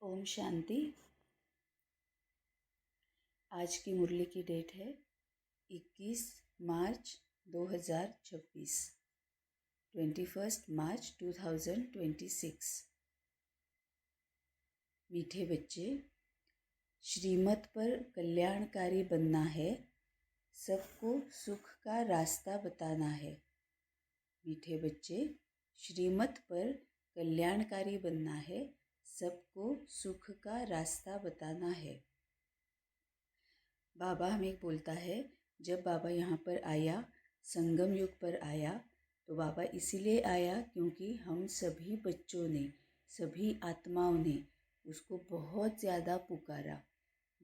ओम शांति। आज की मुरली की डेट है 21 मार्च 2026, 21 मार्च 2026। मीठे बच्चे, श्रीमत पर कल्याणकारी बनना है, सबको सुख का रास्ता बताना है। मीठे बच्चे, श्रीमत पर कल्याणकारी बनना है, सबको सुख का रास्ता बताना है। बाबा हमें बोलता है, जब बाबा यहाँ पर आया, संगम युग पर आया, तो बाबा इसीलिए आया क्योंकि हम सभी बच्चों ने, सभी आत्माओं ने उसको बहुत ज़्यादा पुकारा,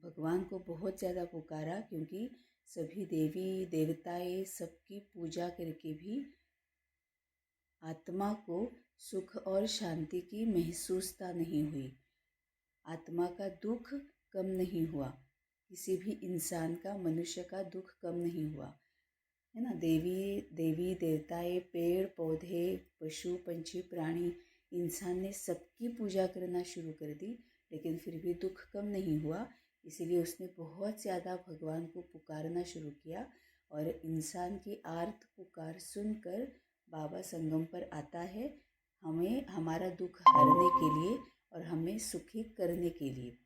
भगवान को बहुत ज़्यादा पुकारा, क्योंकि सभी देवी देवताएं सबकी पूजा करके भी आत्मा को सुख और शांति की महसूसता नहीं हुई, आत्मा का दुख कम नहीं हुआ, किसी भी इंसान का, मनुष्य का दुख कम नहीं हुआ, है ना। देवी देवताएं, पेड़ पौधे, पशु पंछी प्राणी, इंसान ने सबकी पूजा करना शुरू कर दी, लेकिन फिर भी दुख कम नहीं हुआ। इसीलिए उसने बहुत ज़्यादा भगवान को पुकारना शुरू किया, और इंसान की आर्त पुकार सुनकर बाबा संगम पर आता है, हमें हमारा दुख हरने के लिए और हमें सुखी करने के लिए,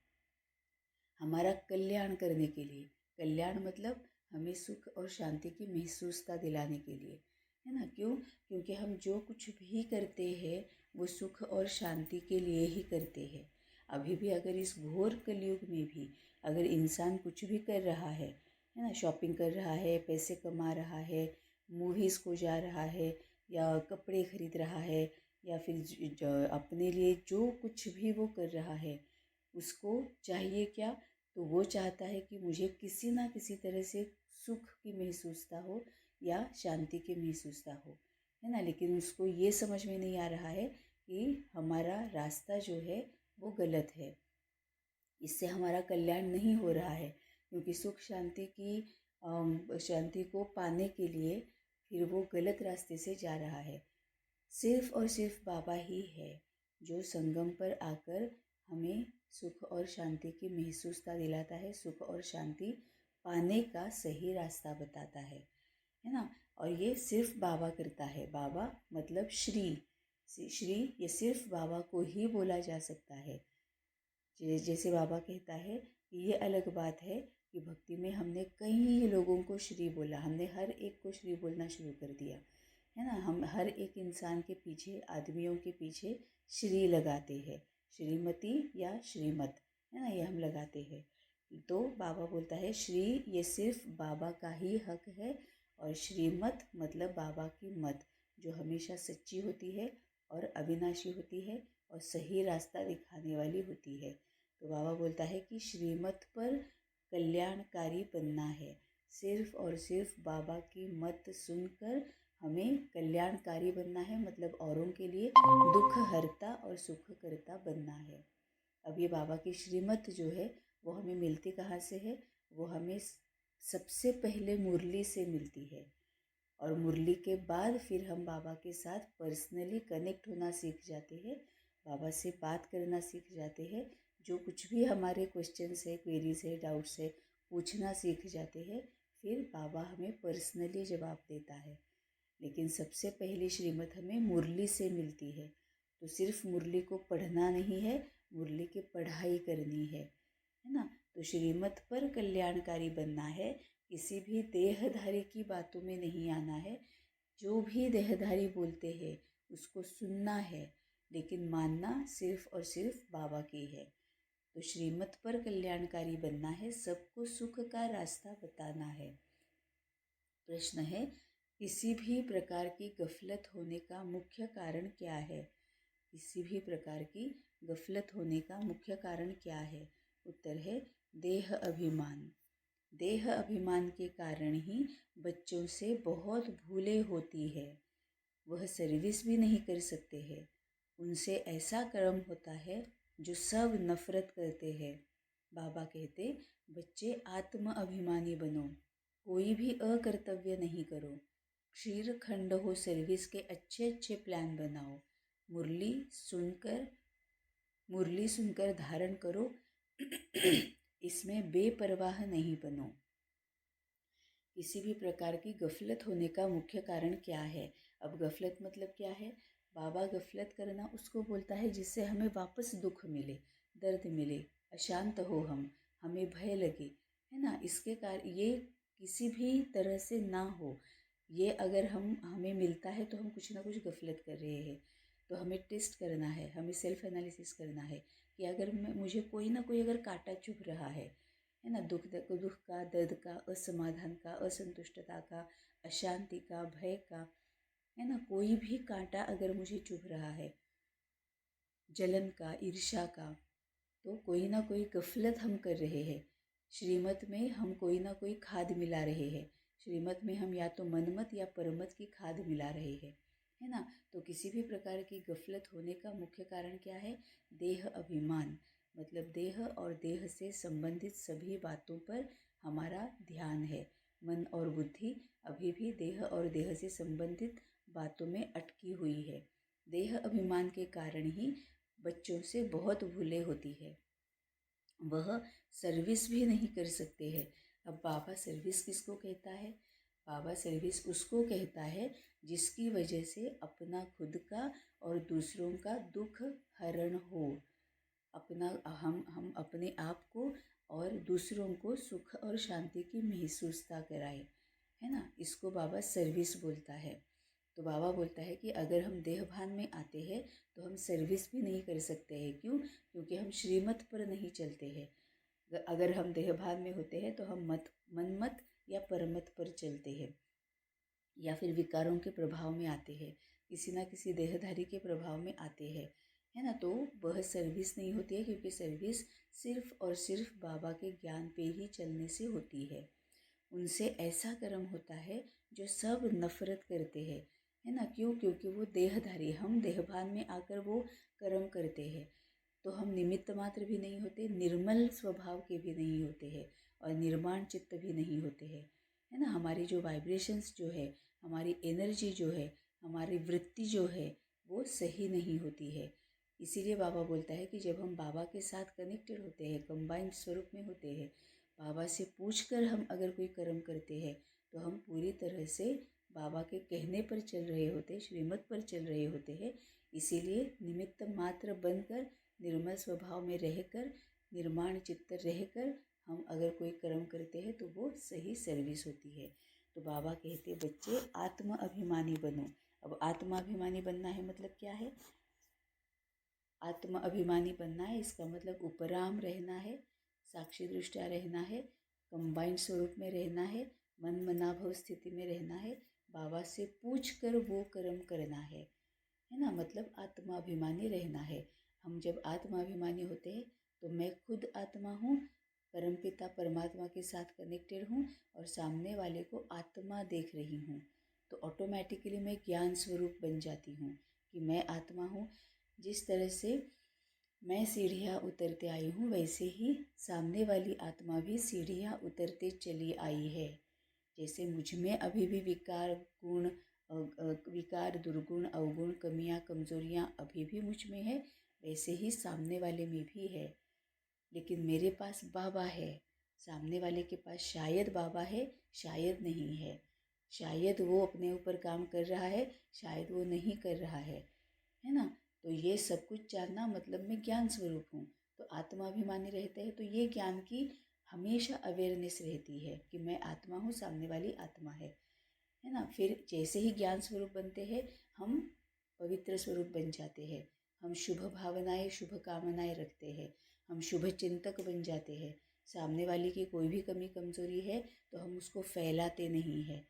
हमारा कल्याण करने के लिए। कल्याण मतलब हमें सुख और शांति की महसूसता दिलाने के लिए, है ना। क्यों? क्योंकि हम जो कुछ भी करते हैं वो सुख और शांति के लिए ही करते हैं। अभी भी अगर इस घोर कलयुग में भी अगर इंसान कुछ भी कर रहा है ना, शॉपिंग कर रहा है, पैसे कमा रहा है, मूवीज़ को जा रहा है, या कपड़े खरीद रहा है, या फिर अपने लिए जो कुछ भी वो कर रहा है, उसको चाहिए क्या? तो वो चाहता है कि मुझे किसी ना किसी तरह से सुख की महसूसता हो या शांति की महसूसता हो, है ना। लेकिन उसको ये समझ में नहीं आ रहा है कि हमारा रास्ता जो है वो गलत है, इससे हमारा कल्याण नहीं हो रहा है, क्योंकि सुख शांति को पाने के लिए फिर वो गलत रास्ते से जा रहा है। सिर्फ और सिर्फ बाबा ही है जो संगम पर आकर हमें सुख और शांति की महसूसता दिलाता है, सुख और शांति पाने का सही रास्ता बताता है ना। और ये सिर्फ बाबा करता है। बाबा मतलब श्री ये सिर्फ बाबा को ही बोला जा सकता है। जैसे बाबा कहता है कि ये अलग बात है कि भक्ति में हमने कई लोगों को श्री बोला, हमने हर एक को श्री बोलना शुरू कर दिया, है ना। हम हर एक इंसान के पीछे, आदमियों के पीछे श्री लगाते हैं, श्रीमती या श्रीमत, है ना, ये हम लगाते हैं। तो बाबा बोलता है श्री ये सिर्फ बाबा का ही हक है, और श्रीमत मतलब बाबा की मत, जो हमेशा सच्ची होती है और अविनाशी होती है और सही रास्ता दिखाने वाली होती है। तो बाबा बोलता है कि श्रीमत पर कल्याणकारी बनना है, सिर्फ और सिर्फ बाबा की मत सुनकर हमें कल्याणकारी बनना है, मतलब औरों के लिए दुख हरता और सुख करता बनना है। अब ये बाबा की श्रीमत जो है वो हमें मिलती कहाँ से है? वो हमें सबसे पहले मुरली से मिलती है, और मुरली के बाद फिर हम बाबा के साथ पर्सनली कनेक्ट होना सीख जाते हैं, बाबा से बात करना सीख जाते हैं, जो कुछ भी हमारे क्वेश्चंस है, क्वेरीज है, डाउट्स है, पूछना सीख जाते हैं, फिर बाबा हमें पर्सनली जवाब देता है। लेकिन सबसे पहली श्रीमत हमें मुरली से मिलती है, तो सिर्फ मुरली को पढ़ना नहीं है, मुरली की पढ़ाई करनी है ना। तो श्रीमत पर कल्याणकारी बनना है, किसी भी देहधारी की बातों में नहीं आना है। जो भी देहधारी बोलते हैं उसको सुनना है, लेकिन मानना सिर्फ और सिर्फ बाबा की है। तो श्रीमत पर कल्याणकारी बनना है, सबको सुख का रास्ता बताना है। प्रश्न है, किसी भी प्रकार की गफलत होने का मुख्य कारण क्या है? किसी भी प्रकार की गफलत होने का मुख्य कारण क्या है? उत्तर है देह अभिमान। देह अभिमान के कारण ही बच्चों से बहुत भूलें होती है, वह सर्विस भी नहीं कर सकते हैं, उनसे ऐसा कर्म होता है जो सब नफरत करते हैं। बाबा कहते, बच्चे आत्म अभिमानी बनो, कोई भी अकर्तव्य नहीं करो, क्षीर खंड हो सर्विस के अच्छे अच्छे प्लान बनाओ, मुरली सुनकर मुरली सुनकर धारण करो, इसमें बेपरवाह नहीं बनो। किसी भी प्रकार की गफलत होने का मुख्य कारण क्या है? अब गफलत मतलब क्या है? बाबा गफलत करना उसको बोलता है जिससे हमें वापस दुख मिले, दर्द मिले, अशांत हो हम, हमें भय लगे, है ना। इसके कारण ये किसी भी तरह से ना हो, ये अगर हमें मिलता है तो हम कुछ ना कुछ गफलत कर रहे हैं। तो हमें टेस्ट करना है, हमें सेल्फ एनालिसिस करना है कि अगर मुझे कोई ना कोई अगर कांटा चुभ रहा है ना, दुख का, दर्द का, असमाधान का, असंतुष्टता का, अशांति का, भय का, है ना, कोई भी कांटा अगर मुझे चुभ रहा है, जलन का, ईर्ष्या का, तो कोई ना कोई गफलत हम कर रहे हैं। श्रीमत में हम कोई ना कोई खाद मिला रहे हैं। श्रीमत में हम या तो मनमत या परमत की खाद मिला रहे हैं, है ना। तो किसी भी प्रकार की गफलत होने का मुख्य कारण क्या है? देह अभिमान, मतलब देह और देह से संबंधित सभी बातों पर हमारा ध्यान है। मन और बुद्धि अभी भी देह और देह से संबंधित बातों में अटकी हुई है। देह अभिमान के कारण ही बच्चों से बहुत भूलें होती है। वह सर्विस भी नहीं कर सकते हैं। अब बाबा सर्विस किसको कहता है? बाबा सर्विस उसको कहता है जिसकी वजह से अपना खुद का और दूसरों का दुख हरण हो। अपना हम अपने आप को और दूसरों को सुख और शांति की महसूसता कराए, है ना। इसको बाबा सर्विस बोलता है। तो बाबा बोलता है कि अगर हम देहभान में आते हैं तो हम सर्विस भी नहीं कर सकते हैं। क्यों? क्योंकि हम श्रीमत पर नहीं चलते हैं। अगर हम देहभान में होते हैं तो हम मनमत या परमत पर चलते हैं, या फिर विकारों के प्रभाव में आते हैं, किसी ना किसी देहधारी के प्रभाव में आते हैं, है ना। तो वह सर्विस नहीं होती है, क्योंकि सर्विस सिर्फ और सिर्फ बाबा के ज्ञान पे ही चलने से होती है। उनसे ऐसा कर्म होता है जो सब नफरत करते हैं, है ना। क्यों? क्योंकि वो देहधारी, हम देहभान में आकर वो कर्म करते हैं। तो हम निमित्त मात्र भी नहीं होते, निर्मल स्वभाव के भी नहीं होते हैं, और निर्माण चित्त भी नहीं होते हैं, है ना। हमारी जो वाइब्रेशंस जो है, हमारी एनर्जी जो है, हमारी वृत्ति जो है, वो सही नहीं होती है। इसीलिए बाबा बोलता है कि जब हम बाबा के साथ कनेक्टेड होते हैं, कंबाइंड स्वरूप में होते हैं, बाबा से पूछकर हम अगर कोई कर्म करते हैं तो हम पूरी तरह से बाबा के कहने पर चल रहे होते, श्रीमत पर चल रहे होते हैं। इसीलिए निमित्त मात्र बनकर, निर्मल स्वभाव में रहकर, निर्माण चित्त रहकर हम अगर कोई कर्म करते हैं तो वो सही सर्विस होती है। तो बाबा कहते बच्चे आत्म अभिमानी बनो। अब आत्मा अभिमानी बनना है मतलब क्या है? आत्म अभिमानी बनना है, इसका मतलब उपराम रहना है, साक्षी दृष्टिया रहना है, कंबाइंड स्वरूप में रहना है, मन मनाभव स्थिति में रहना है, बाबा से पूछ कर वो कर्म करना है ना। मतलब आत्माभिमानी रहना है। हम जब आत्माभिमानी होते हैं तो मैं खुद आत्मा हूँ, परमपिता परमात्मा के साथ कनेक्टेड हूँ, और सामने वाले को आत्मा देख रही हूँ, तो ऑटोमेटिकली मैं ज्ञान स्वरूप बन जाती हूँ कि मैं आत्मा हूँ। जिस तरह से मैं सीढ़ियाँ उतरते आई हूँ, वैसे ही सामने वाली आत्मा भी सीढ़ियाँ उतरते चली आई है। जैसे मुझ में अभी भी विकार, दुर्गुण, अवगुण, कमियाँ, कमजोरियाँ अभी भी मुझ में है, वैसे ही सामने वाले में भी है। लेकिन मेरे पास बाबा है, सामने वाले के पास शायद बाबा है, शायद नहीं है। शायद वो अपने ऊपर काम कर रहा है, शायद वो नहीं कर रहा है ना। तो ये सब कुछ जानना मतलब मैं ज्ञान स्वरूप हूँ। तो आत्माभिमानी रहते हैं तो ये ज्ञान की हमेशा अवेयरनेस रहती है कि मैं आत्मा हूँ, सामने वाली आत्मा है ना। फिर जैसे ही ज्ञान स्वरूप बनते हैं हम पवित्र स्वरूप बन जाते हैं। हम शुभ भावनाएं, शुभ कामनाएं रखते हैं, हम शुभ चिंतक बन जाते हैं। सामने वाले की कोई भी कमी कमज़ोरी है तो हम उसको फैलाते नहीं हैं,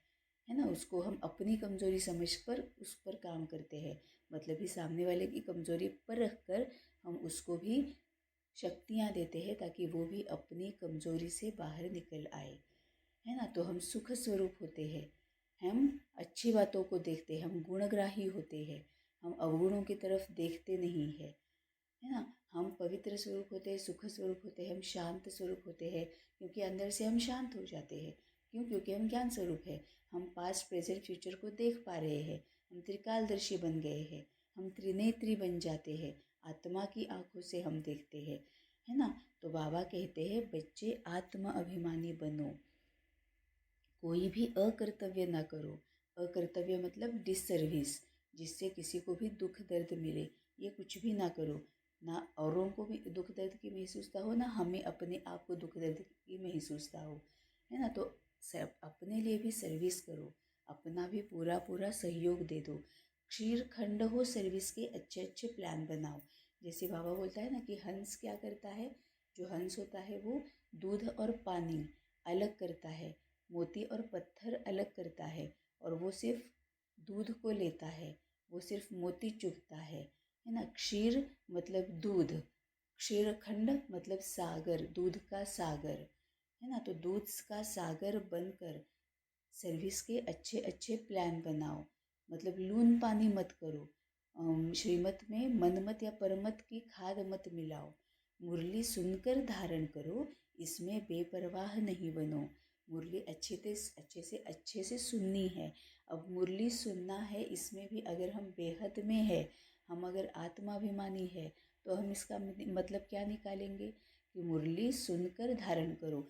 है ना। उसको हम अपनी कमज़ोरी समझकर उस पर काम करते हैं। मतलब ही सामने वाले की कमज़ोरी पर रखकर हम उसको भी शक्तियाँ देते हैं ताकि वो भी अपनी कमज़ोरी से बाहर निकल आए, है ना। तो हम सुख स्वरूप होते हैं, हम अच्छी बातों को देखते हैं, हम गुणग्राही होते हैं, हम अवगुणों की तरफ देखते नहीं है ना। हम पवित्र स्वरूप होते हैं, सुख स्वरूप होते हैं, हम शांत स्वरूप होते हैं, क्योंकि अंदर से हम शांत हो जाते हैं। क्यों? क्योंकि हम ज्ञान स्वरूप है। हम पास्ट, प्रेजेंट, फ्यूचर को देख पा रहे हैं, हम त्रिकालदर्शी बन गए हैं, हम त्रिनेत्री बन जाते हैं। आत्मा की आंखों से हम देखते हैं, है ना। तो बाबा कहते हैं बच्चे आत्म अभिमानी बनो, कोई भी अकर्तव्य ना करो। अकर्तव्य मतलब डिससर्विस, जिससे किसी को भी दुख दर्द मिले, ये कुछ भी ना करो। ना औरों को भी दुख दर्द की महसूसता हो, ना हमें अपने आप को दुख दर्द की महसूसता हो, है ना। तो सब अपने लिए भी सर्विस करो, अपना भी पूरा पूरा सहयोग दे दो। क्षीर खंड हो सर्विस के अच्छे अच्छे प्लान बनाओ। जैसे बाबा बोलता है ना कि हंस क्या करता है, जो हंस होता है वो दूध और पानी अलग करता है, मोती और पत्थर अलग करता है, और वो सिर्फ दूध को लेता है, वो सिर्फ मोती चुगता है ना। क्षीर मतलब दूध, क्षीर खंड मतलब सागर, दूध का सागर, है ना। तो दूध का सागर बनकर सर्विस के अच्छे अच्छे प्लान बनाओ। मतलब लून पानी मत करो, श्रीमत में मनमत या परमत की खाद मत मिलाओ। मुरली सुनकर धारण करो, इसमें बेपरवाह नहीं बनो। मुरली अच्छे से सुननी है। अब मुरली सुनना है, इसमें भी अगर हम बेहद में है, हम अगर आत्माभिमानी है, तो हम इसका मतलब क्या निकालेंगे कि मुरली सुनकर धारण करो।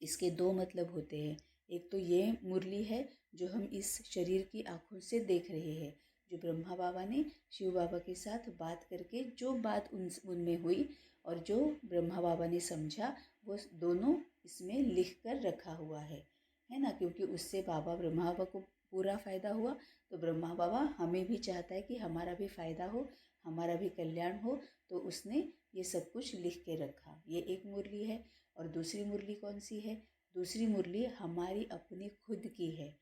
इसके दो मतलब होते हैं। एक तो ये मुरली है जो हम इस शरीर की आंखों से देख रहे हैं, जो ब्रह्मा बाबा ने शिव बाबा के साथ बात करके जो बात उनमें हुई और जो ब्रह्मा बाबा ने समझा, वो दोनों इसमें लिख कर रखा हुआ है ना। क्योंकि उससे बाबा ब्रह्मा बाबा को पूरा फ़ायदा हुआ, तो ब्रह्मा बाबा हमें भी चाहता है कि हमारा भी फ़ायदा हो, हमारा भी कल्याण हो, तो उसने ये सब कुछ लिख के रखा। ये एक मुरली है। और दूसरी मुरली कौन सी है? दूसरी मुरली हमारी अपनी खुद की है।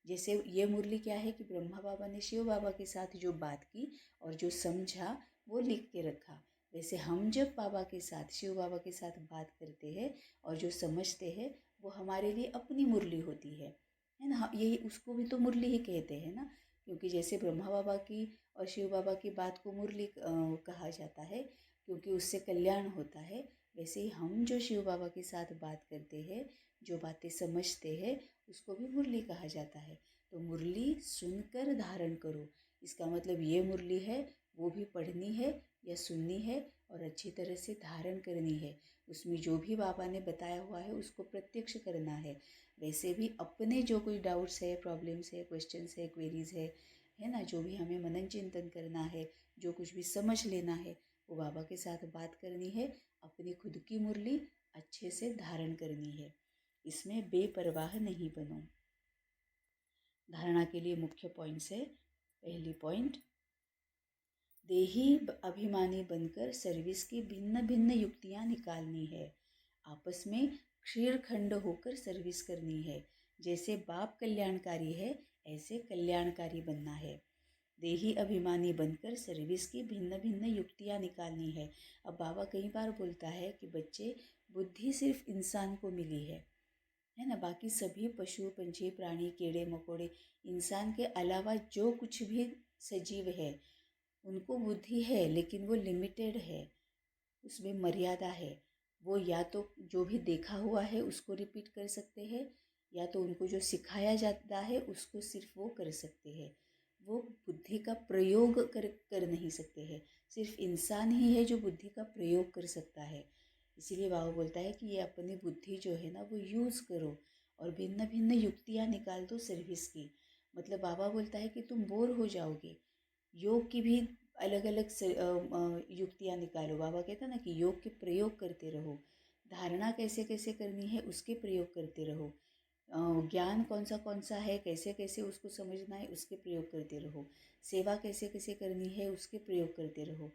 जैसे ये मुरली क्या है कि ब्रह्मा बाबा ने शिव बाबा के साथ जो बात की और जो समझा वो लिख के रखा। वैसे हम जब बाबा के साथ, शिव बाबा के साथ बात करते हैं और जो समझते हैं, वो हमारे लिए अपनी मुरली होती है ना। यही उसको भी तो मुरली ही कहते हैं ना, क्योंकि जैसे ब्रह्मा बाबा की और शिव बाबा की बात को मुरली कहा जाता है, क्योंकि उससे कल्याण होता है। वैसे ही हम जो शिव बाबा के साथ बात करते हैं, जो बातें समझते हैं, उसको भी मुरली कहा जाता है। तो मुरली सुनकर धारण करो, इसका मतलब ये मुरली है, वो भी पढ़नी है या सुननी है और अच्छी तरह से धारण करनी है। उसमें जो भी बाबा ने बताया हुआ है उसको प्रत्यक्ष करना है। वैसे भी अपने जो कोई डाउट्स है, प्रॉब्लम्स है, क्वेश्चंस है, क्वेरीज है ना, जो भी हमें मनन चिंतन करना है, जो कुछ भी समझ लेना है, वो बाबा के साथ बात करनी है। अपनी खुद की मुरली अच्छे से धारण करनी है, इसमें बेपरवाह नहीं बनो। धारणा के लिए मुख्य पॉइंट्स है। पहली पॉइंट, देही अभिमानी बनकर सर्विस की भिन्न भिन्न युक्तियाँ निकालनी है। आपस में क्षीरखंड होकर सर्विस करनी है। जैसे बाप कल्याणकारी है, ऐसे कल्याणकारी बनना है। देही अभिमानी बनकर सर्विस की भिन्न भिन्न युक्तियाँ निकालनी है। अब बाबा कई बार बोलता है कि बच्चे, बुद्धि सिर्फ इंसान को मिली है ना। बाकी सभी पशु पंछी प्राणी कीड़े मकोड़े, इंसान के अलावा जो कुछ भी सजीव है, उनको बुद्धि है, लेकिन वो लिमिटेड है, उसमें मर्यादा है। वो या तो जो भी देखा हुआ है उसको रिपीट कर सकते हैं, या तो उनको जो सिखाया जाता है उसको सिर्फ वो कर सकते हैं। वो बुद्धि का प्रयोग कर नहीं सकते हैं। सिर्फ इंसान ही है जो बुद्धि का प्रयोग कर सकता है। इसीलिए बाबा बोलता है कि ये अपनी बुद्धि जो है ना, वो यूज़ करो और भिन्न भिन्न युक्तियाँ निकाल दो सर्विस की। मतलब बाबा बोलता है कि तुम बोर हो जाओगे, योग की भी अलग अलग युक्तियाँ निकालो। बाबा कहता ना कि योग के प्रयोग करते रहो। धारणा कैसे कैसे करनी है उसके प्रयोग करते रहो। ज्ञान कौन सा है, कैसे कैसे उसको समझना है, उसके प्रयोग करते रहो। सेवा कैसे कैसे करनी है उसके प्रयोग करते रहो।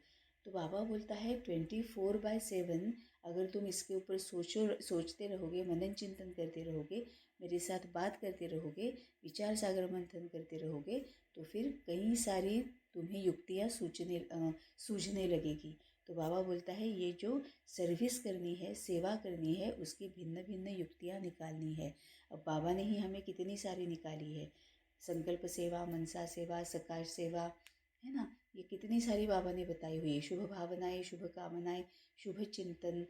तो बाबा बोलता है 24/7 अगर तुम इसके ऊपर सोचते रहोगे, मनन चिंतन करते रहोगे, मेरे साथ बात करते रहोगे, विचार सागर मंथन करते रहोगे, तो फिर कई सारी तुम्हें युक्तियाँ सूझने लगेगी। तो बाबा बोलता है ये जो सर्विस करनी है, सेवा करनी है, उसकी भिन्न भिन्न युक्तियाँ निकालनी है। अब बाबा ने ही हमें कितनी सारी निकाली है। संकल्प सेवा, मनसा सेवा, सकाश सेवा, है ना। ये कितनी सारी बाबा ने बताई हुई है। शुभ भावनाएं, शुभ कामनाएं, शुभ चिंतन,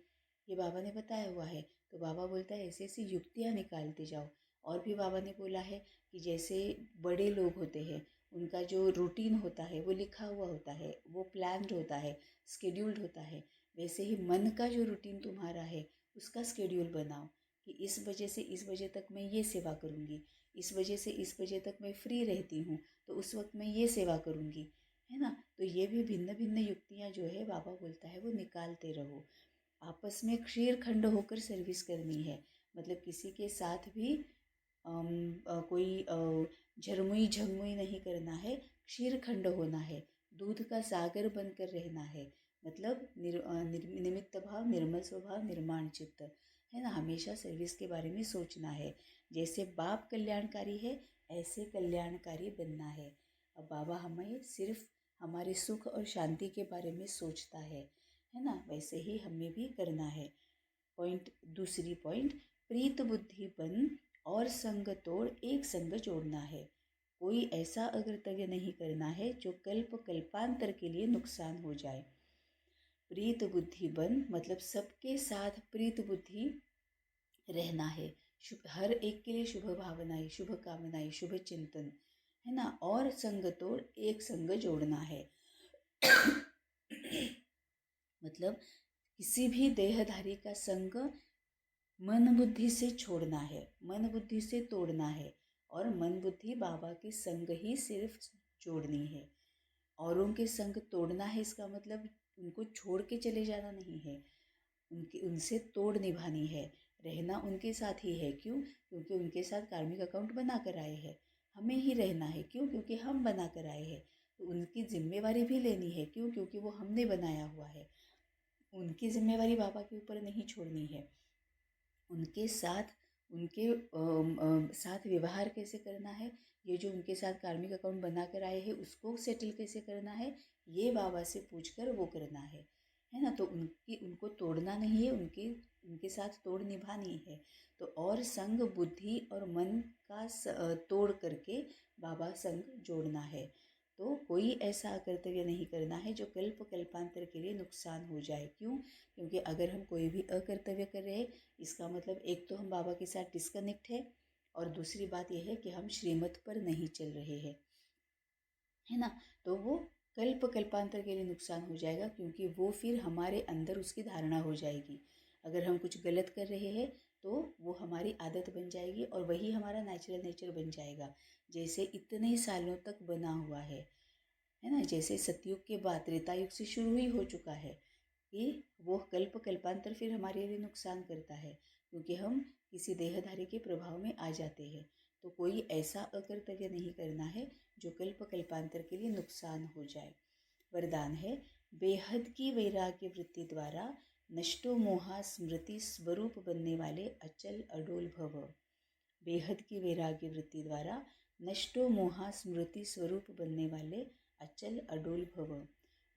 ये बाबा ने बताया हुआ है। तो बाबा बोलता है ऐसी ऐसी युक्तियाँ निकालते जाओ। और भी बाबा ने बोला है कि जैसे बड़े लोग होते हैं, उनका जो रूटीन होता है वो लिखा हुआ होता है, वो प्लान्ड होता है, स्केड्यूल्ड होता है। वैसे ही मन का जो रूटीन तुम्हारा है उसका स्केड्यूल बनाओ कि इस बजे से इस बजे तक मैं ये सेवा करूँगी, इस बजे से इस बजे तक मैं फ्री रहती हूँ तो उस वक्त मैं ये सेवा करूँगी, है ना। तो ये भी भिन्न भिन्न युक्तियाँ जो है बाबा बोलता है वो निकालते रहो। आपस में क्षीर खंड होकर सर्विस करनी है, मतलब किसी के साथ भी कोई झरमुई झंगमुई नहीं करना है, क्षीर खंड होना है, दूध का सागर बनकर रहना है। मतलब निमित्त भाव, निर्मल स्वभाव, निर्माण चित्त, है ना। हमेशा सर्विस के बारे में सोचना है। जैसे बाप कल्याणकारी है ऐसे कल्याणकारी बनना है। अब बाबा हमें सिर्फ हमारे सुख और शांति के बारे में सोचता है ना। वैसे ही हमें भी करना है। दूसरी पॉइंट, प्रीत बुद्धि बन और संग तोड़ एक संग जोड़ना है। कोई ऐसा अकर्तव्य नहीं करना है जो कल्प कल्पांतर के लिए नुकसान हो जाए। प्रीत बुद्धि बन मतलब सबके साथ प्रीत बुद्धि रहना है, हर एक के लिए शुभ भावनाएं, शुभ कामनाएं, शुभ चिंतन, है ना। और संग तोड़ एक संग जोड़ना है। मतलब किसी भी देहधारी का संग मन बुद्धि से छोड़ना है, मन बुद्धि से तोड़ना है, और मन बुद्धि बाबा के संग ही सिर्फ जोड़नी है। औरों के संग तोड़ना है इसका मतलब उनको छोड़ के चले जाना नहीं है, उनसे तोड़ निभानी है, रहना उनके साथ ही है। क्यों? क्योंकि उनके साथ कार्मिक अकाउंट बना कर आए हैं, हमें ही रहना है। क्यों? क्योंकि हम बना कर आए हैं। तो उनकी जिम्मेवारी भी लेनी है। क्यों? क्योंकि वो हमने बनाया हुआ है। उनकी जिम्मेवारी बाबा के ऊपर नहीं छोड़नी है। उनके साथ साथ व्यवहार कैसे करना है, ये जो उनके साथ कार्मिक अकाउंट बना कर आए हैं उसको सेटल कैसे करना है, ये बाबा से पूछकर वो करना है ना। तो उनको तोड़ना नहीं है, उनके साथ तोड़ निभानी है। तो और संग बुद्धि और मन का तोड़ करके बाबा संग जोड़ना है। तो कोई ऐसा कर्तव्य नहीं करना है जो कल्प कल्पांतर के लिए नुकसान हो जाए। क्यों? क्योंकि अगर हम कोई भी अकर्तव्य कर रहे हैं इसका मतलब एक तो हम बाबा के साथ डिस्कनेक्ट है, और दूसरी बात यह है कि हम श्रीमत पर नहीं चल रहे हैं, है ना। तो वो कल्प कल्पांतर के लिए नुकसान हो जाएगा, क्योंकि वो फिर हमारे अंदर उसकी धारणा हो जाएगी। अगर हम कुछ गलत कर रहे हैं तो वो हमारी आदत बन जाएगी और वही हमारा नेचुरल नेचर बन जाएगा, जैसे इतने सालों तक बना हुआ है ना। जैसे सतयुग के बाद त्रेता युग से शुरू ही हो चुका है कि वो कल्प कल्पांतर फिर हमारे लिए नुकसान करता है, क्योंकि हम किसी देहधारी के प्रभाव में आ जाते हैं। तो कोई ऐसा अकर्तव्य नहीं करना है जो कल्प कल्पांतर के लिए नुकसान हो जाए। वरदान है, बेहद की वैराग्य वृत्ति द्वारा नष्टो मोहा स्मृति स्वरूप बनने वाले अचल अडोल भव। बेहद की वैराग्य वृत्ति द्वारा नष्टो मोहा स्मृति स्वरूप बनने वाले अचल अडोल भव।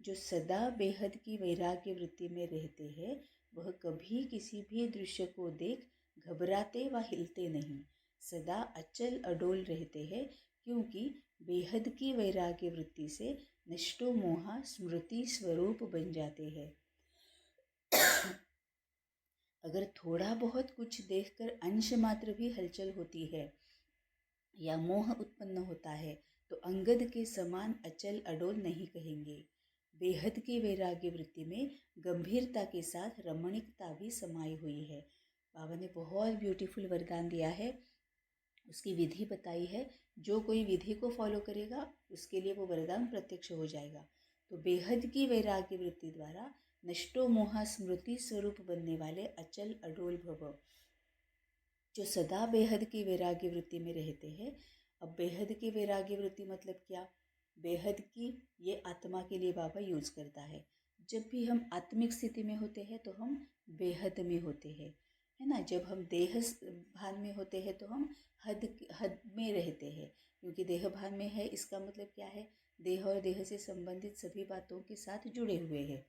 जो सदा बेहद की वैराग्य वृत्ति में रहते हैं वह कभी किसी भी दृश्य को देख घबराते व हिलते नहीं, सदा अचल अडोल रहते हैं, क्योंकि बेहद की वैराग्य वृत्ति से नष्टो मोहा स्मृति स्वरूप बन जाते हैं। अगर थोड़ा बहुत कुछ देखकर अंश मात्र भी हलचल होती है या मोह उत्पन्न होता है तो अंगद के समान अचल अडोल नहीं कहेंगे। बेहद की वैराग्य वृत्ति में गंभीरता के साथ रमणीकता भी समाई हुई है। बाबा ने बहुत ब्यूटीफुल वरदान दिया है, उसकी विधि बताई है। जो कोई विधि को फॉलो करेगा उसके लिए वो वरदान प्रत्यक्ष हो जाएगा। तो बेहद की वैराग्य वृत्ति द्वारा नष्टो मोहा स्मृति स्वरूप बनने वाले अचल अडोल भव। जो सदा बेहद की वैराग्य वृत्ति में रहते हैं। अब बेहद की वैराग्य वृत्ति मतलब क्या? बेहद की ये आत्मा के लिए बाबा यूज करता है। जब भी हम आत्मिक स्थिति में होते हैं तो हम बेहद में होते हैं, है ना। जब हम देह भान में होते हैं तो हम हद में रहते हैं, क्योंकि देह भान में है इसका मतलब क्या है? देह और देह से संबंधित सभी बातों के साथ जुड़े हुए हैं।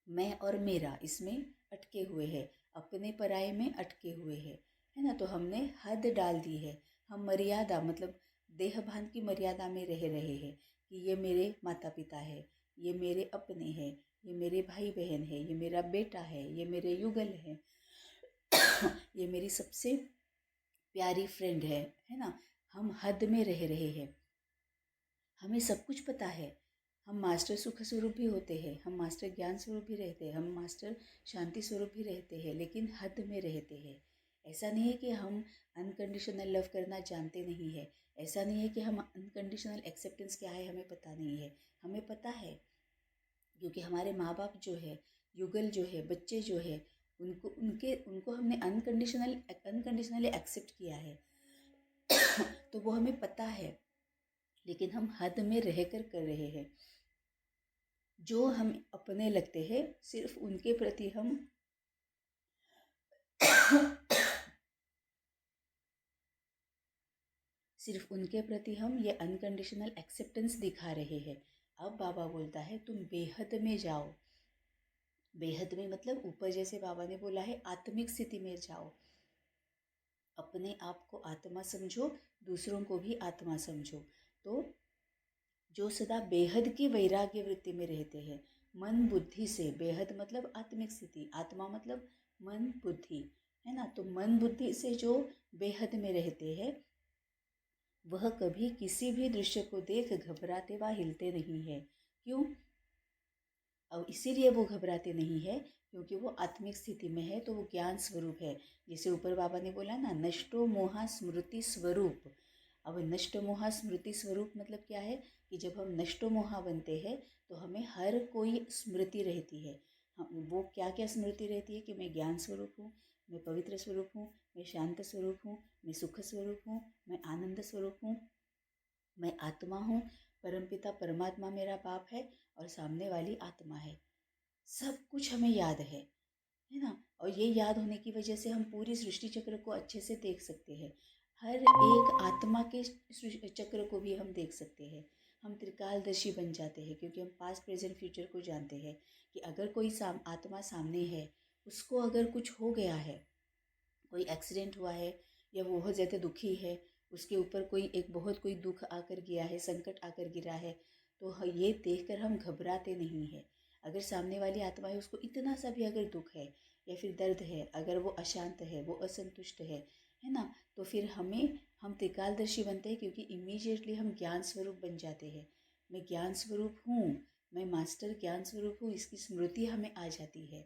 मैं और मेरा इसमें अटके हुए हैं, अपने पराये में अटके हुए हैं, है ना। तो हमने हद डाल दी है, हम मर्यादा मतलब देह भान की मर्यादा में रह रहे हैं कि ये मेरे माता पिता है, ये मेरे अपने हैं, ये मेरे भाई बहन है, ये मेरा बेटा है, ये मेरे युगल है, ये मेरी सबसे प्यारी फ्रेंड है ना। हम हद में रह रहे हैं। हमें सब कुछ पता है। हम मास्टर सुख स्वरूप भी होते हैं, हम मास्टर ज्ञान स्वरूप भी रहते हैं, हम मास्टर शांति स्वरूप भी रहते हैं, लेकिन हद में रहते हैं। ऐसा नहीं है कि हम अनकंडीशनल लव करना जानते नहीं है। ऐसा नहीं है कि हम अनकंडीशनल एक्सेप्टेंस क्या है हमें पता नहीं है। हमें पता है, क्योंकि हमारे माँ बाप जो है, युगल जो है, बच्चे जो है, उनको हमने अनकंडीशनली एक्सेप्ट किया है। तो वो हमें पता है, लेकिन हम हद में रहकर कर रहे हैं। जो हम अपने लगते हैं सिर्फ उनके प्रति हम सिर्फ उनके प्रति हम ये अनकंडीशनल एक्सेप्टेंस दिखा रहे हैं। अब बाबा बोलता है तुम बेहद में जाओ। बेहद में मतलब ऊपर जैसे बाबा ने बोला है आत्मिक स्थिति में जाओ। अपने आप को आत्मा समझो, दूसरों को भी आत्मा समझो। तो जो सदा बेहद की वैराग्य वृत्ति में रहते हैं, मन बुद्धि से, बेहद मतलब आत्मिक स्थिति, आत्मा मतलब मन बुद्धि, है ना। तो मन बुद्धि से जो बेहद में रहते हैं, वह कभी किसी भी दृश्य को देख घबराते व हिलते नहीं है। क्यों? और इसीलिए वो घबराते नहीं है क्योंकि वो आत्मिक स्थिति में है, तो वो ज्ञान स्वरूप है। जैसे ऊपर बाबा ने बोला ना, नष्टो मोहा स्मृति स्वरूप। अब नष्ट मोहा स्मृति स्वरूप मतलब क्या है कि जब हम नष्टो मोहा बनते हैं तो हमें हर कोई स्मृति रहती है। हम वो क्या क्या स्मृति रहती है कि मैं ज्ञान स्वरूप हूँ, मैं पवित्र स्वरूप हूँ, मैं शांत स्वरूप हूँ, मैं सुख स्वरूप हूँ, मैं आनंद स्वरूप हूँ, मैं आत्मा हूँ, परमपिता परमात्मा मेरा बाप है और सामने वाली आत्मा है। सब कुछ हमें याद है ना। और ये याद होने की वजह से हम पूरी सृष्टि चक्र को अच्छे से देख सकते हैं। हर एक आत्मा के चक्र को भी हम देख सकते हैं। हम त्रिकालदर्शी बन जाते हैं क्योंकि हम पास्ट प्रेजेंट फ्यूचर को जानते हैं कि अगर कोई आत्मा सामने है, उसको अगर कुछ हो गया है, कोई एक्सीडेंट हुआ है या वो बहुत ज़्यादा दुखी है, उसके ऊपर कोई दुख आकर गिरा है, संकट आकर गिरा है, तो ये देखकर हम घबराते नहीं हैं। अगर सामने वाली आत्मा है, उसको इतना सा भी अगर दुख है या फिर दर्द है, अगर वो अशांत है, वो असंतुष्ट है ना, तो फिर हम त्रिकालदर्शी बनते हैं क्योंकि इमीडिएटली हम ज्ञान स्वरूप बन जाते हैं। मैं ज्ञान स्वरूप हूँ, मैं मास्टर ज्ञान स्वरूप हूँ, इसकी स्मृति हमें आ जाती है।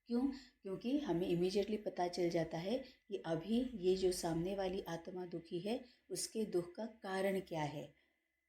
क्यों? क्योंकि हमें इमीडिएटली पता चल जाता है कि अभी ये जो सामने वाली आत्मा दुखी है, उसके दुख का कारण क्या है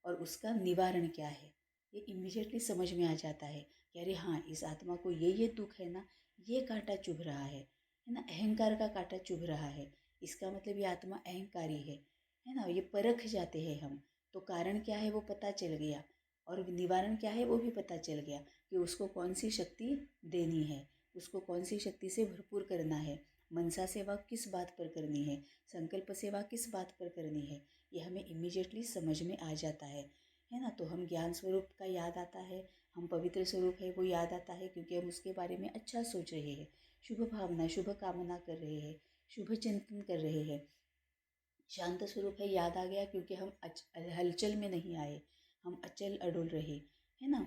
और उसका निवारण क्या है। ये इमीडिएटली समझ में आ जाता है कि अरे हाँ, इस आत्मा को ये दुख है ना, ये कांटा चुभ रहा है ना, अहंकार का कांटा चुभ रहा है, इसका मतलब ये आत्मा अहंकारी है ना। ये परख जाते हैं हम, तो कारण क्या है वो पता चल गया और निवारण क्या है वो भी पता चल गया कि उसको कौन सी शक्ति देनी है, उसको कौन सी शक्ति से भरपूर करना है, मनसा सेवा किस बात पर करनी है, संकल्प सेवा किस बात पर करनी है। ये हमें इमीडिएटली समझ में आ जाता है ना। तो हम ज्ञान स्वरूप का याद आता है, हम पवित्र स्वरूप है वो याद आता है क्योंकि हम उसके बारे में अच्छा सोच रहे हैं, शुभ भावना शुभ कामना कर रहे हैं, शुभ चिंतन कर रहे हैं। शांत स्वरूप है याद आ गया क्योंकि हम हलचल में नहीं आए, हम अचल अडोल रहे, है ना।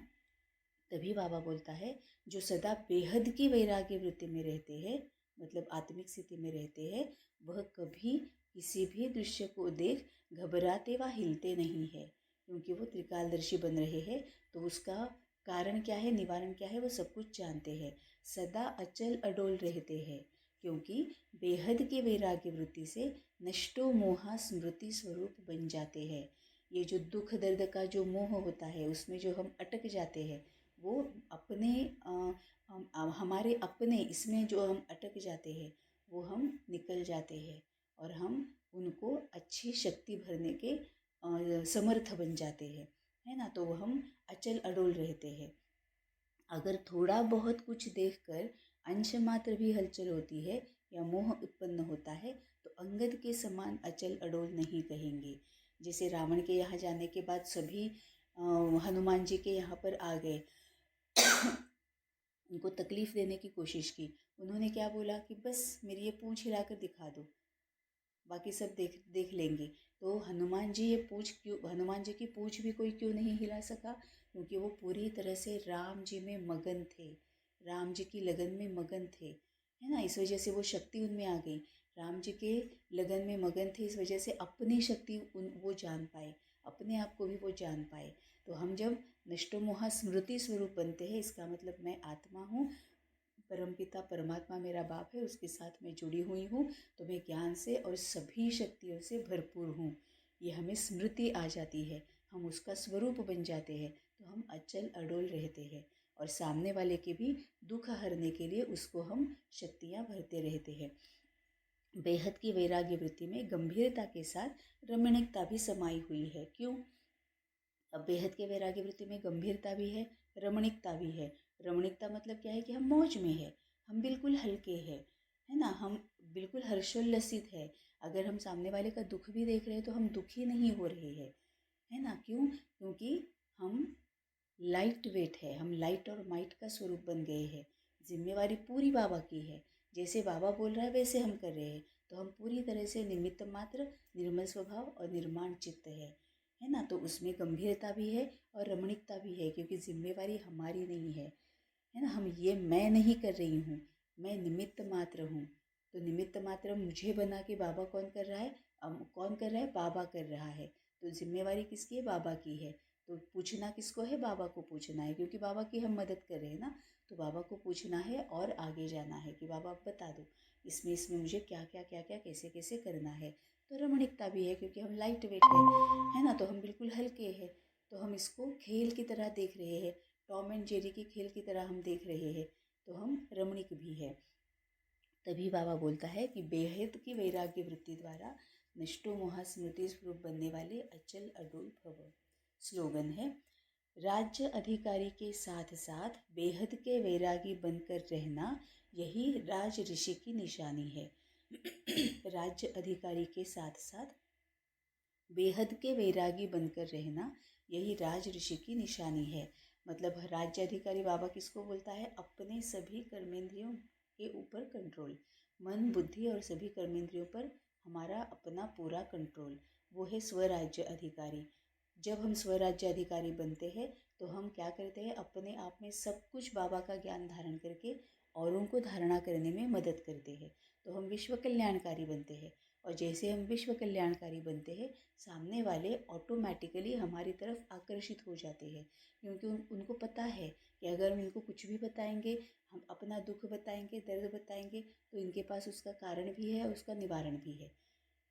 तभी बाबा बोलता है जो सदा बेहद की वैराग्य वृत्ति में रहते हैं, मतलब आत्मिक स्थिति में रहते हैं, वह कभी किसी भी दृश्य को देख घबराते व हिलते नहीं है क्योंकि वो त्रिकालदर्शी बन रहे हैं। तो उसका कारण क्या है, निवारण क्या है, वो सब कुछ जानते हैं। सदा अचल अडोल रहते हैं क्योंकि बेहद की वैराग्य वृत्ति से नष्टो मोहा स्मृति स्वरूप बन जाते हैं। ये जो दुख दर्द का जो मोह होता है, उसमें जो हम अटक जाते हैं, वो अपने हमारे अपने इसमें जो हम अटक जाते हैं वो हम निकल जाते हैं और हम उनको अच्छी शक्ति भरने के समर्थ बन जाते हैं, है ना। तो हम अचल अडोल रहते हैं। अगर थोड़ा बहुत कुछ देखकर अंश मात्र भी हलचल होती है या मोह उत्पन्न होता है तो अंगद के समान अचल अडोल नहीं कहेंगे। जैसे रावण के यहाँ जाने के बाद सभी हनुमान जी के यहाँ पर आ गए, उनको तकलीफ़ देने की कोशिश की। उन्होंने क्या बोला कि बस मेरी ये पूँछ हिलाकर दिखा दो, बाकी सब देख देख लेंगे। तो हनुमान जी की पूँछ भी कोई क्यों नहीं हिला सका? क्योंकि वो पूरी तरह से राम जी में मगन थे, राम जी की लगन में मगन थे, है ना। इस वजह से वो शक्ति उनमें आ गई। राम जी के लगन में मगन थे, इस वजह से अपनी शक्ति वो जान पाए, अपने आप को भी वो जान पाए। तो हम जब नष्टोमोह स्मृति स्वरूप बनते हैं, इसका मतलब मैं आत्मा हूँ, परमपिता परमात्मा मेरा बाप है, उसके साथ मैं जुड़ी हुई हूँ, तो मैं ज्ञान से और सभी शक्तियों से भरपूर हूँ। ये हमें स्मृति आ जाती है, हम उसका स्वरूप बन जाते हैं, तो हम अचल अडोल रहते हैं और सामने वाले के भी दुख हरने के लिए उसको हम शक्तियाँ भरते रहते हैं। बेहद की वैराग्य वृत्ति में गंभीरता के साथ रमणीकता भी समाई हुई है। क्यों? अब बेहद के वैराग्य वृत्ति में गंभीरता भी है, रमणीकता भी है। रमणीकता मतलब क्या है कि हम मौज में है, हम बिल्कुल हल्के हैं, है ना, हम बिल्कुल हर्षोल्लसित है। अगर हम सामने वाले का दुख भी देख रहे हैं तो हम दुखी नहीं हो रहे हैं, है ना। क्यों? क्योंकि हम लाइट वेट है, हम लाइट और माइट का स्वरूप बन गए हैं। जिम्मेवारी पूरी बाबा की है, जैसे बाबा बोल रहा है वैसे हम कर रहे हैं, तो हम पूरी तरह से निमित्त मात्र, निर्मल स्वभाव और निर्माण चित्त है ना। तो उसमें गंभीरता भी है और रमणीकता भी है, क्योंकि जिम्मेवारी हमारी नहीं है ना। हम ये मैं नहीं कर रही हूँ, मैं निमित्त मात्र हूँ। तो निमित्त मात्र मुझे बना के बाबा कौन कर रहा है? कौन कर रहा है? बाबा कर रहा है। तो जिम्मेवारी किसकी है? बाबा की है। तो पूछना किसको है? बाबा को पूछना है, क्योंकि बाबा की हम मदद कर रहे हैं ना। तो बाबा को पूछना है और आगे जाना है कि बाबा आप बता दो इसमें मुझे क्या क्या क्या क्या कैसे कैसे करना है। तो रमणीकता भी है, क्योंकि हम लाइट वेट है ना, तो हम बिल्कुल हल्के हैं। तो हम इसको खेल की तरह देख रहे हैं, टॉम एंड जेरी की खेल की तरह हम देख रहे हैं, तो हम रमणीक भी है। तभी बाबा बोलता है कि बेहद की वैराग्य वृत्ति द्वारा नष्टो मोह स्मृति स्वरूप बनने वाले अचल अडोल भव। स्लोगन है, राज्य अधिकारी के साथ साथ बेहद के वैरागी बनकर रहना यही राज ऋषि की निशानी है। राज्य अधिकारी के साथ साथ बेहद के वैरागी बनकर रहना यही राज ऋषि की निशानी है। मतलब राज्य अधिकारी बाबा किसको बोलता है? अपने सभी कर्मेंद्रियों के ऊपर कंट्रोल, मन बुद्धि और सभी कर्मेंद्रियों पर हमारा अपना पूरा कंट्रोल, वो है स्वराज्य अधिकारी। जब हम स्वराज्य अधिकारी बनते हैं तो हम क्या करते हैं? अपने आप में सब कुछ बाबा का ज्ञान धारण करके औरों को धारणा करने में मदद करते हैं। तो हम विश्व कल्याणकारी बनते हैं, और जैसे हम विश्व कल्याणकारी बनते हैं, सामने वाले ऑटोमेटिकली हमारी तरफ आकर्षित हो जाते हैं, क्योंकि उनको पता है कि अगर हम इनको कुछ भी बताएंगे, हम अपना दुख बताएंगे, दर्द बताएंगे, तो इनके पास उसका कारण भी है, उसका निवारण भी है।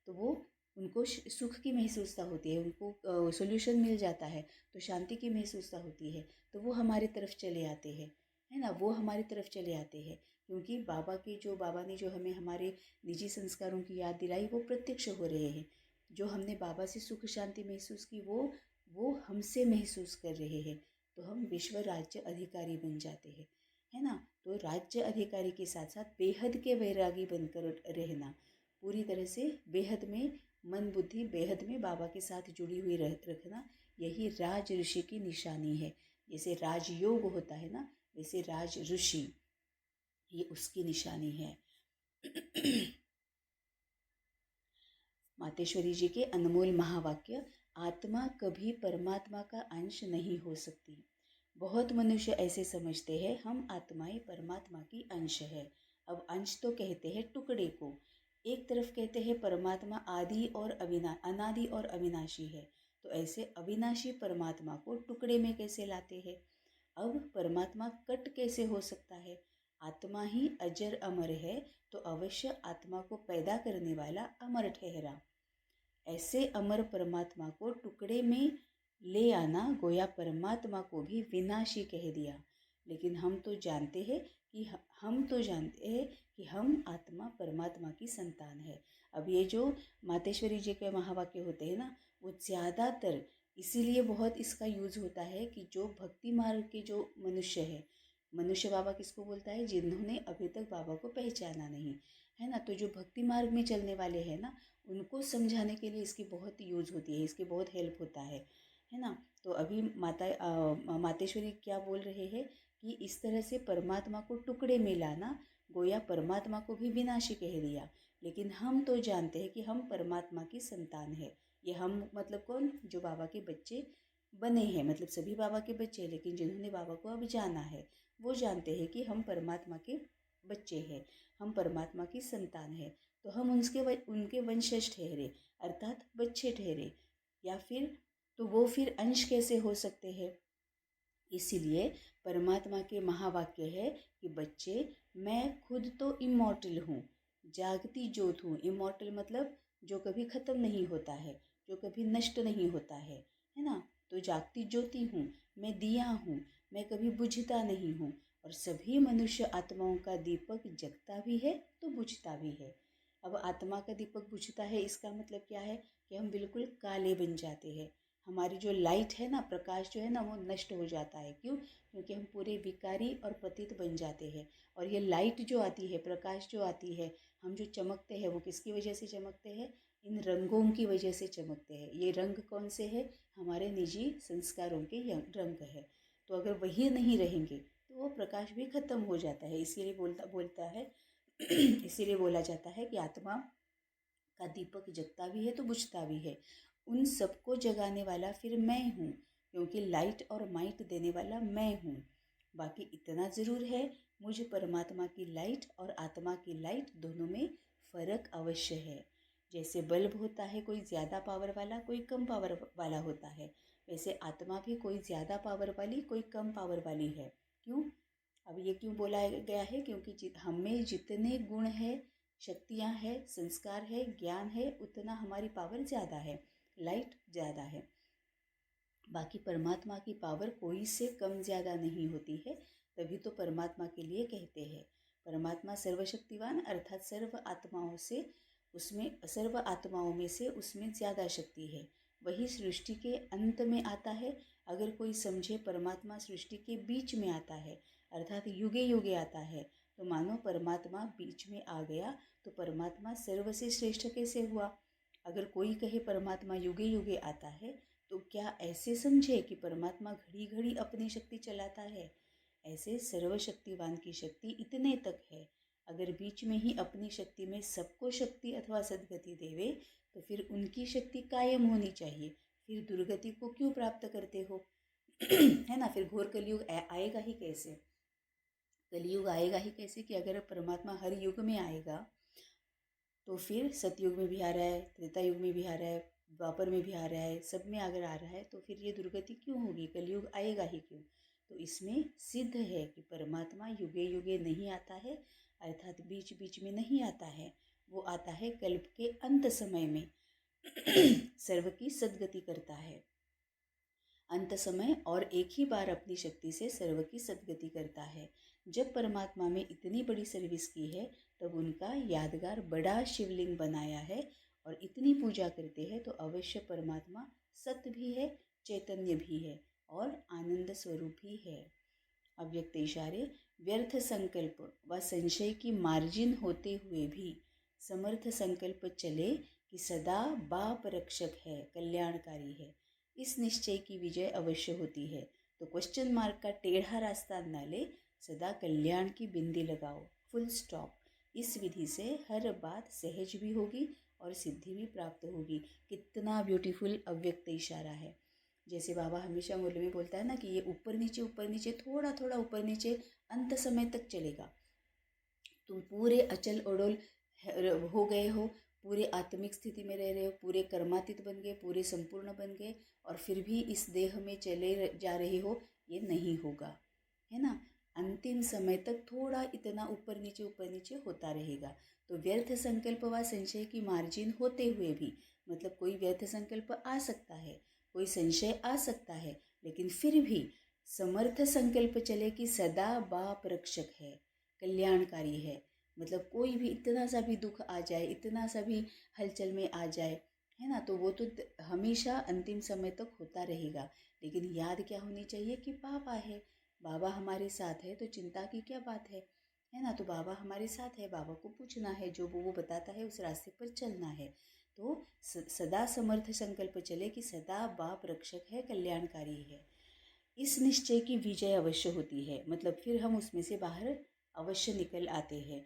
तो वो उनको सुख की महसूसता होती है, उनको सॉल्यूशन मिल जाता है, तो शांति की महसूसता होती है, तो वो हमारी तरफ चले आते हैं, है ना। वो हमारी तरफ चले आते हैं, क्योंकि बाबा ने जो हमें हमारे निजी संस्कारों की याद दिलाई, वो प्रत्यक्ष हो रहे हैं। जो हमने बाबा से सुख शांति महसूस की, वो हमसे महसूस कर रहे हैं। तो हम विश्व राज्य अधिकारी बन जाते हैं, है ना। तो राज्य अधिकारी के साथ साथ बेहद के वैरागी बनकर रहना, पूरी तरह से बेहद में मन बुद्धि बेहद में बाबा के साथ जुड़ी हुई रखना, यही राज ऋषि की निशानी है। जैसे राजयोग होता है ना, वैसे राज ऋषि ये उसकी निशानी है। मातेश्वरी जी के अनमोल महावाक्य, आत्मा कभी परमात्मा का अंश नहीं हो सकती। बहुत मनुष्य ऐसे समझते हैं हम आत्माएं परमात्मा की अंश है। अब अंश तो कहते हैं टुकड़े को, एक तरफ कहते हैं परमात्मा आदि और अनादि और अविनाशी है, तो ऐसे अविनाशी परमात्मा को टुकड़े में कैसे लाते हैं? अब परमात्मा कट कैसे हो सकता है? आत्मा ही अजर अमर है, तो अवश्य आत्मा को पैदा करने वाला अमर ठहरा। ऐसे अमर परमात्मा को टुकड़े में ले आना गोया परमात्मा को भी विनाशी कह दिया। लेकिन हम तो जानते हैं कि हम आत्मा परमात्मा की संतान है। अब ये जो मातेश्वरी जी के महावाक्य होते हैं ना, वो ज़्यादातर इसीलिए बहुत इसका यूज़ होता है कि जो भक्ति मार्ग के जो मनुष्य है, मनुष्य बाबा किसको बोलता है? जिन्होंने अभी तक बाबा को पहचाना नहीं, है ना। तो जो भक्ति मार्ग में चलने वाले हैं ना, उनको समझाने के लिए इसकी बहुत यूज़ होती है, इसकी बहुत हेल्प होता है ना। तो अभी मातेश्वरी क्या बोल रहे हैं कि इस तरह से परमात्मा को टुकड़े में लाना गोया परमात्मा को भी विनाशी कह दिया। लेकिन हम तो जानते हैं कि हम परमात्मा की संतान है। ये हम मतलब कौन? जो बाबा के बच्चे बने हैं, मतलब सभी बाबा के बच्चे, लेकिन जिन्होंने बाबा को अब जाना है वो जानते हैं कि हम परमात्मा के बच्चे हैं, हम परमात्मा की संतान है। तो हम उनके वंशज ठहरे, अर्थात बच्चे ठहरे, या फिर तो वो फिर अंश कैसे हो सकते हैं? इसीलिए परमात्मा के महावाक्य है कि बच्चे, मैं खुद तो इमॉर्टल हूँ, जागती ज्योत हूँ। इमॉर्टल मतलब जो कभी ख़त्म नहीं होता है, जो कभी नष्ट नहीं होता है ना। तो जागती ज्योति हूँ, मैं दिया हूँ, मैं कभी बुझता नहीं हूँ। और सभी मनुष्य आत्माओं का दीपक जगता भी है तो बुझता भी है। अब आत्मा का दीपक बुझता है, इसका मतलब क्या है कि हम बिल्कुल काले बन जाते हैं। हमारी जो लाइट है ना, प्रकाश जो है ना, वो नष्ट हो जाता है। क्यों? क्योंकि हम पूरे विकारी और पतित बन जाते हैं। और ये लाइट जो आती है, प्रकाश जो आती है, हम जो चमकते हैं वो किसकी वजह से चमकते हैं? इन रंगों की वजह से चमकते हैं। ये रंग कौन से हैं? हमारे निजी संस्कारों के रंग है। तो अगर वही नहीं रहेंगे तो वो प्रकाश भी खत्म हो जाता है। इसीलिए बोलता है इसीलिए बोला जाता है कि आत्मा का दीपक जगता भी है तो बुझता भी है। उन सबको जगाने वाला फिर मैं हूँ, क्योंकि लाइट और माइट देने वाला मैं हूँ। बाकी इतना ज़रूर है, मुझ परमात्मा की लाइट और आत्मा की लाइट दोनों में फ़र्क अवश्य है। जैसे बल्ब होता है कोई ज़्यादा पावर वाला, कोई कम पावर वाला होता है, वैसे आत्मा भी कोई ज़्यादा पावर वाली, कोई कम पावर वाली है। क्यों? अब ये क्यों बोला गया है? क्योंकि हमें जितने गुण है, शक्तियाँ है, संस्कार है, ज्ञान है, उतना हमारी पावर ज़्यादा है, लाइट ज़्यादा है। बाकी परमात्मा की पावर कोई से कम ज़्यादा नहीं होती है। तभी तो परमात्मा के लिए कहते हैं परमात्मा सर्वशक्तिवान, अर्थात सर्व आत्माओं में से उसमें ज़्यादा शक्ति है। वही सृष्टि के अंत में आता है। अगर कोई समझे परमात्मा सृष्टि के बीच में आता है, अर्थात युगे युगे आता है, तो मानो परमात्मा बीच में आ गया, तो परमात्मा सर्व से श्रेष्ठ कैसे हुआ? अगर कोई कहे परमात्मा युगे युगे आता है, तो क्या ऐसे समझे कि परमात्मा घड़ी घड़ी अपनी शक्ति चलाता है? ऐसे सर्वशक्तिवान की शक्ति इतने तक है। अगर बीच में ही अपनी शक्ति में सबको शक्ति अथवा सद्गति देवे, तो फिर उनकी शक्ति कायम होनी चाहिए। फिर दुर्गति को क्यों प्राप्त करते हो? है ना। फिर घोर कलयुग आएगा ही कैसे? कलयुग आएगा ही कैसे कि अगर परमात्मा हर युग में आएगा, तो फिर सतयुग में भी आ रहा है, त्रेता युग में भी आ रहा है, द्वापर में भी आ रहा है, सब में अगर आ रहा है, तो फिर ये दुर्गति क्यों होगी? कलयुग आएगा ही क्यों? तो इसमें सिद्ध है कि परमात्मा युगे युगे नहीं आता है, अर्थात बीच बीच में नहीं आता है। वो आता है कल्प के अंत समय में सर्व की सद्गति करता है। अंत समय और एक ही बार अपनी शक्ति से सर्व की सद्गति करता है। जब परमात्मा में इतनी बड़ी सर्विस की है, तब उनका यादगार बड़ा शिवलिंग बनाया है और इतनी पूजा करते हैं, तो अवश्य परमात्मा सत्य भी है, चैतन्य भी है और आनंद स्वरूप भी है। अव्यक्त इशारे, व्यर्थ संकल्प व संशय की मार्जिन होते हुए भी समर्थ संकल्प चले कि सदा बाप रक्षक है, कल्याणकारी है, इस निश्चय की विजय अवश्य होती है। तो क्वेश्चन मार्क का टेढ़ा रास्ता न ले, सदा कल्याण की बिंदी लगाओ, फुल स्टॉप। इस विधि से हर बात सहज भी होगी और सिद्धि भी प्राप्त होगी। कितना ब्यूटीफुल अव्यक्त इशारा है। जैसे बाबा हमेशा मुरली में बोलता है ना कि ये ऊपर नीचे थोड़ा थोड़ा ऊपर नीचे अंत समय तक चलेगा। तुम पूरे अचल अडोल हो गए हो, पूरे आत्मिक स्थिति में रह रहे हो, पूरे कर्मातीत बन गए, पूरे संपूर्ण बन गए, और फिर भी इस देह में चले जा रहे हो, ये नहीं होगा, है ना। अंतिम समय तक थोड़ा इतना ऊपर नीचे होता रहेगा। तो व्यर्थ संकल्प व संशय की मार्जिन होते हुए भी, मतलब कोई व्यर्थ संकल्प आ सकता है, कोई संशय आ सकता है, लेकिन फिर भी समर्थ संकल्प चले कि सदा बाप रक्षक है, कल्याणकारी है। मतलब कोई भी इतना सा भी दुख आ जाए, इतना सा भी हलचल में आ जाए, है ना, तो वो तो हमेशा अंतिम समय तक होता रहेगा। लेकिन याद क्या होनी चाहिए कि बाबा है, बाबा हमारे साथ है, तो चिंता की क्या बात है ना। तो बाबा हमारे साथ है, बाबा को पूछना है, जो वो बताता है उस रास्ते पर चलना है। तो सदा समर्थ संकल्प चले कि सदा बाप रक्षक है, कल्याणकारी है, इस निश्चय की विजय अवश्य होती है। मतलब फिर हम उसमें से बाहर अवश्य निकल आते हैं।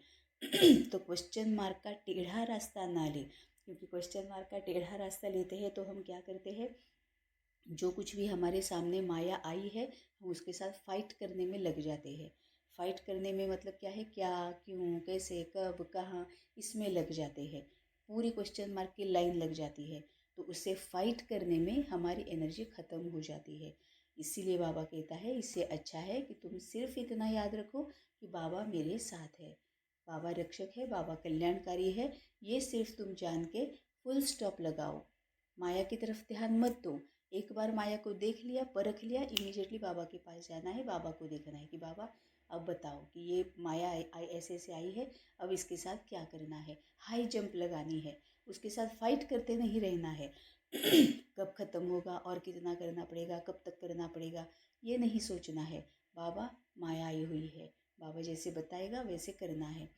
तो क्वेश्चन मार्क का टेढ़ा रास्ता ना ले, क्योंकि क्वेश्चन मार्क का टेढ़ा रास्ता लेते हैं तो हम क्या करते हैं, जो कुछ भी हमारे सामने माया आई है, हम उसके साथ फाइट करने में लग जाते हैं। फाइट करने में मतलब क्या है, क्या, क्यों, कैसे, कब, कहाँ, इसमें लग जाते हैं। पूरी क्वेश्चन मार्क की लाइन लग जाती है। तो उससे फाइट करने में हमारी एनर्जी ख़त्म हो जाती है। इसीलिए बाबा कहता है इससे अच्छा है कि तुम सिर्फ इतना याद रखो कि बाबा मेरे साथ है, बाबा रक्षक है, बाबा कल्याणकारी है। ये सिर्फ तुम जान के फुल स्टॉप लगाओ। माया की तरफ ध्यान मत दो। एक बार माया को देख लिया, परख लिया, इमीडिएटली बाबा के पास जाना है, बाबा को देखना है कि बाबा अब बताओ कि ये माया ऐसे ऐसे आई है, अब इसके साथ क्या करना है। हाई जंप लगानी है, उसके साथ फाइट करते नहीं रहना है। कब ख़त्म होगा और कितना करना पड़ेगा, कब तक करना पड़ेगा, ये नहीं सोचना है। बाबा माया आई हुई है, बाबा जैसे बताएगा वैसे करना है।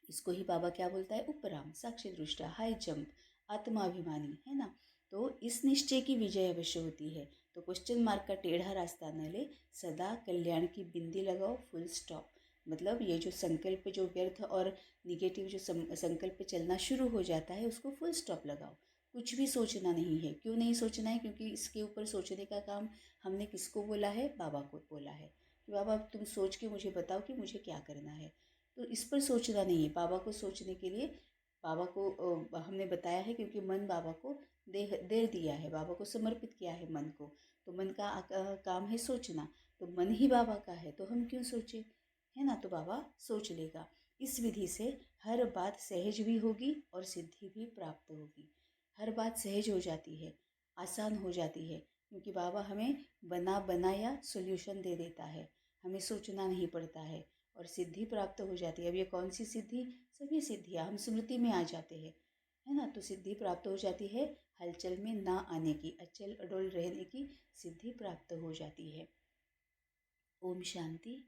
इसको ही बाबा क्या बोलता है, उपराम, साक्षी दृष्टा, हाई जंप, आत्माभिमानी, है ना। तो इस निश्चय की विजय अवश्य होती है। तो क्वेश्चन मार्क का टेढ़ा रास्ता न ले, सदा कल्याण की बिंदी लगाओ, फुल स्टॉप। मतलब ये जो संकल्प, जो व्यर्थ और निगेटिव जो संकल्प चलना शुरू हो जाता है, उसको फुल स्टॉप लगाओ। कुछ भी सोचना नहीं है। क्यों नहीं सोचना है? क्योंकि इसके ऊपर सोचने का काम हमने किसको बोला है? बाबा को बोला है कि बाबा अब तुम सोच के मुझे बताओ कि मुझे क्या करना है। तो इस पर सोचना नहीं है। बाबा को सोचने के लिए बाबा को हमने बताया है, क्योंकि मन बाबा को दे दिया है, बाबा को समर्पित किया है मन को। तो मन का काम है सोचना, तो मन ही बाबा का है, तो हम क्यों सोचें, है ना। तो बाबा सोच लेगा। इस विधि से हर बात सहज भी होगी और सिद्धि भी प्राप्त होगी। हर बात सहज हो जाती है, आसान हो जाती है, क्योंकि बाबा हमें बना बनाया सॉल्यूशन दे देता है। हमें सोचना नहीं पड़ता है और सिद्धि प्राप्त हो जाती है। अब ये कौन सी सिद्धि? सभी सिद्धियाँ हम स्मृति में आ जाते हैं, है ना। तो सिद्धि प्राप्त हो जाती है, हलचल में ना आने की, अचल अडोल रहने की सिद्धि प्राप्त हो जाती है। ओम शांति।